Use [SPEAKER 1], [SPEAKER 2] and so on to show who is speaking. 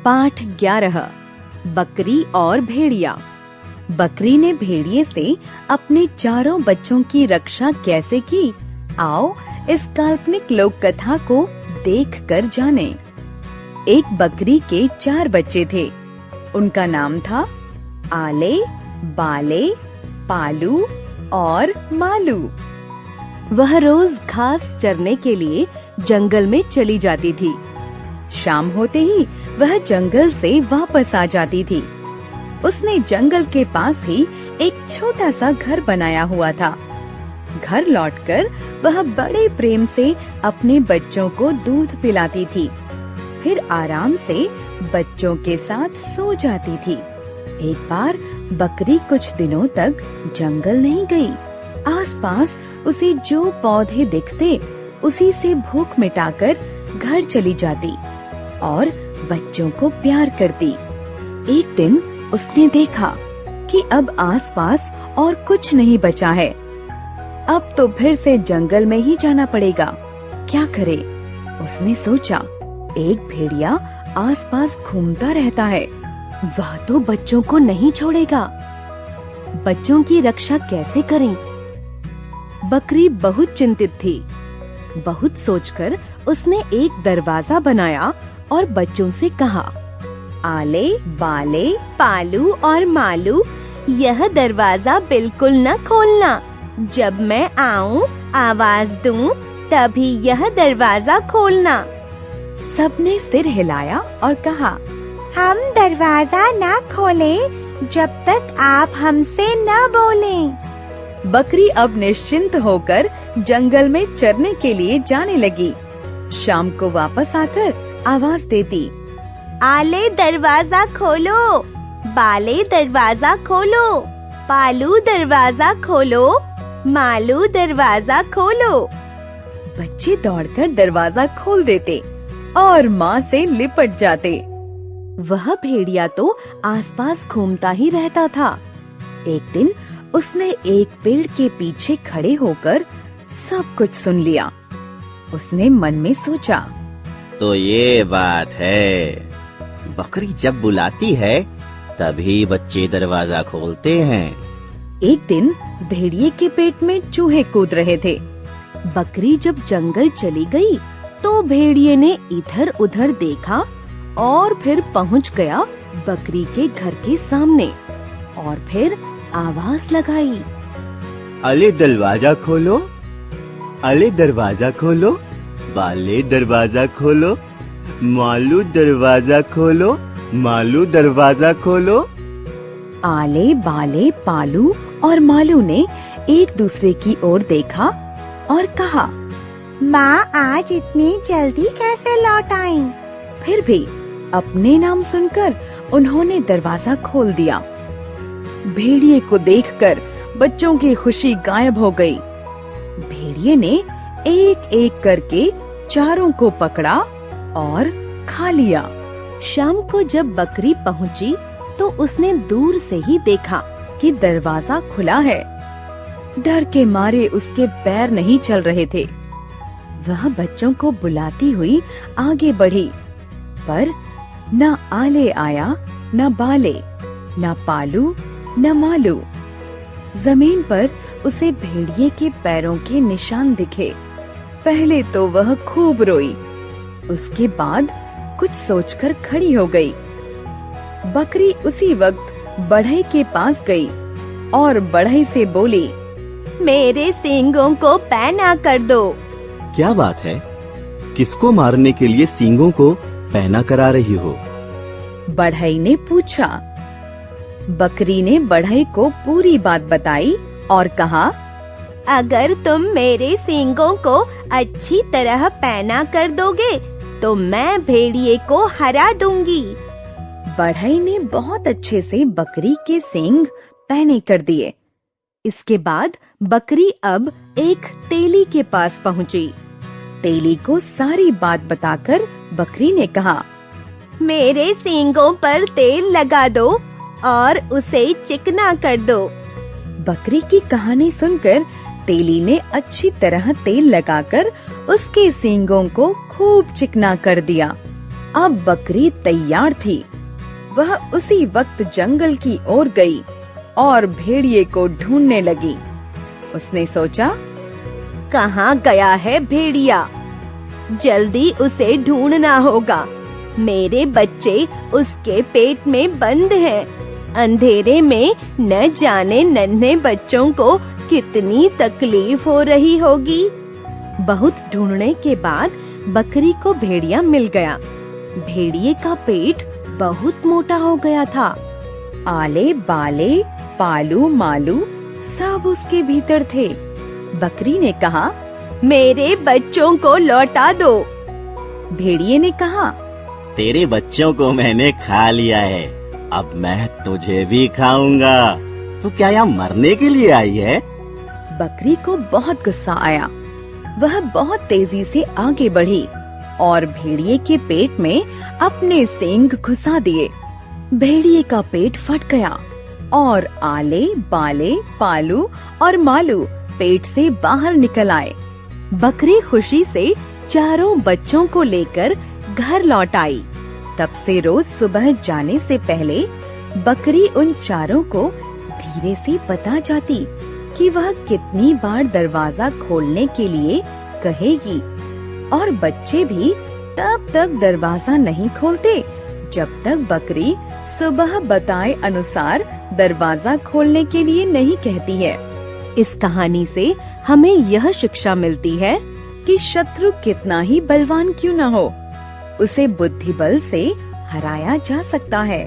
[SPEAKER 1] पाठ 11। बकरी और भेड़िया। बकरी ने भेड़िए से अपने चारों बच्चों की रक्षा कैसे की, आओ इस काल्पनिक लोक कथा को देख कर जाने। एक बकरी के 4 बच्चे थे। उनका नाम था आले, बाले, पालू और मालू। वह रोज घास चरने के लिए जंगल में चली जाती थी। शाम होते ही वह जंगल से वापस आ जाती थी। उसने जंगल के पास ही एक छोटा सा घर बनाया हुआ था। घर लौटकर वह बड़े प्रेम से अपने बच्चों को दूध पिलाती थी, फिर आराम से बच्चों के साथ सो जाती थी। एक बार बकरी कुछ दिनों तक जंगल नहीं गई। आसपास उसे जो पौधे दिखते उसी से भूख मिटाकर घर चली जाती और बच्चों को प्यार करती। एक दिन उसने देखा कि अब आसपास और कुछ नहीं बचा है। अब तो फिर से जंगल में ही जाना पड़ेगा। क्या करे? उसने सोचा, एक भेड़िया आसपास घूमता रहता है, वह तो बच्चों को नहीं छोड़ेगा। बच्चों की रक्षा कैसे करें? बकरी बहुत चिंतित थी। बहुत सोचकर उसने एक दरवाजा बनाया और बच्चों से कहा, आले, बाले, पालू और मालू, यह दरवाजा बिल्कुल न खोलना। जब मैं आऊं, आवाज दूं, तभी यह दरवाजा खोलना। सबने सिर हिलाया और कहा, हम दरवाजा न खोलें जब तक आप हमसे न बोलें। बकरी अब निश्चिंत होकर जंगल में चरने के लिए जाने लगी। शाम को वापस आकर आवाज देती, आले दरवाजा खोलो, बाले दरवाजा खोलो, पालू दरवाजा खोलो, मालू दरवाजा खोलो। बच्चे दौड़कर दरवाजा खोल देते और माँ से लिपट जाते। वह भेड़िया तो आसपास घूमता ही रहता था। एक दिन उसने एक पेड़ के पीछे खड़े होकर सब कुछ सुन लिया। उसने मन में सोचा,
[SPEAKER 2] तो ये बात है, बकरी जब बुलाती है तभी बच्चे दरवाजा खोलते हैं।
[SPEAKER 1] एक दिन भेड़िए के पेट में चूहे कूद रहे थे। बकरी जब जंगल चली गई तो भेड़िए ने इधर उधर देखा और फिर पहुंच गया बकरी के घर के सामने और फिर आवाज लगाई,
[SPEAKER 2] अले दरवाजा खोलो, अले दरवाजा खोलो, बाले दरवाजा खोलो, मालू दरवाजा खोलो, मालू दरवाजा खोलो।
[SPEAKER 1] आले, बाले, पालू और मालू ने एक दूसरे की ओर देखा और कहा, माँ आज इतनी जल्दी कैसे लौट आई? फिर भी अपने नाम सुनकर उन्होंने दरवाजा खोल दिया। भेड़िए को देखकर बच्चों की खुशी गायब हो गई। भेड़िए ने एक एक करके चारों को पकड़ा और खा लिया। शाम को जब बकरी पहुंची तो उसने दूर से ही देखा कि दरवाजा खुला है। डर के मारे उसके पैर नहीं चल रहे थे। वह बच्चों को बुलाती हुई आगे बढ़ी, पर न आले आया, न बाले, न पालू, न मालू। जमीन पर उसे भेड़िए के पैरों के निशान दिखे। पहले तो वह खूब रोई, उसके बाद कुछ सोचकर खड़ी हो गई। बकरी उसी वक्त बढ़ई के पास गई और बढ़ई से बोली, मेरे सींगों को पहना कर दो।
[SPEAKER 2] क्या बात है? किसको मारने के लिए सींगों को पहना करा रही हो?
[SPEAKER 1] बढ़ई ने पूछा। बकरी ने बढ़ई को पूरी बात बताई और कहा, अगर तुम मेरे सींगों को अच्छी तरह पहना कर दोगे तो मैं भेड़िए को हरा दूंगी। बढ़ई ने बहुत अच्छे से बकरी के सींग पहने कर दिए। इसके बाद बकरी अब एक तेली के पास पहुंची। तेली को सारी बात बताकर बकरी ने कहा, मेरे सींगों पर तेल लगा दो और उसे चिकना कर दो। बकरी की कहानी सुनकर तेली ने अच्छी तरह तेल लगाकर उसके सींगों को खूब चिकना कर दिया। अब बकरी तैयार थी। वह उसी वक्त जंगल की ओर गई और भेड़िए को ढूंढने लगी। उसने सोचा, कहाँ गया है भेड़िया? जल्दी उसे ढूंढना होगा। मेरे बच्चे उसके पेट में बंद हैं। अंधेरे में न जाने नन्हे बच्चों को कितनी तकलीफ हो रही होगी। बहुत ढूंढने के बाद बकरी को भेड़िया मिल गया। भेड़िए का पेट बहुत मोटा हो गया था। आले बाले पालू मालू सब उसके भीतर थे। बकरी ने कहा, मेरे बच्चों को लौटा दो। भेड़िए ने कहा,
[SPEAKER 2] तेरे बच्चों को मैंने खा लिया है, अब मैं तुझे भी खाऊंगा। तू क्या यहाँ मरने के लिए आई है?
[SPEAKER 1] बकरी को बहुत गुस्सा आया। वह बहुत तेजी से आगे बढ़ी और भेड़िए के पेट में अपने सींग घुसा दिए। भेड़िए का पेट फट गया और आले बाले पालू और मालू पेट से बाहर निकल आए। बकरी खुशी से चारों बच्चों को लेकर घर लौट आई। तब से रोज सुबह जाने से पहले बकरी उन चारों को धीरे से बता जाती कि वह कितनी बार दरवाजा खोलने के लिए कहेगी, और बच्चे भी तब तक दरवाजा नहीं खोलते जब तक बकरी सुबह बताए अनुसार दरवाजा खोलने के लिए नहीं कहती है। इस कहानी से हमें यह शिक्षा मिलती है कि शत्रु कितना ही बलवान क्यों न हो, उसे बुद्धि बल से हराया जा सकता है।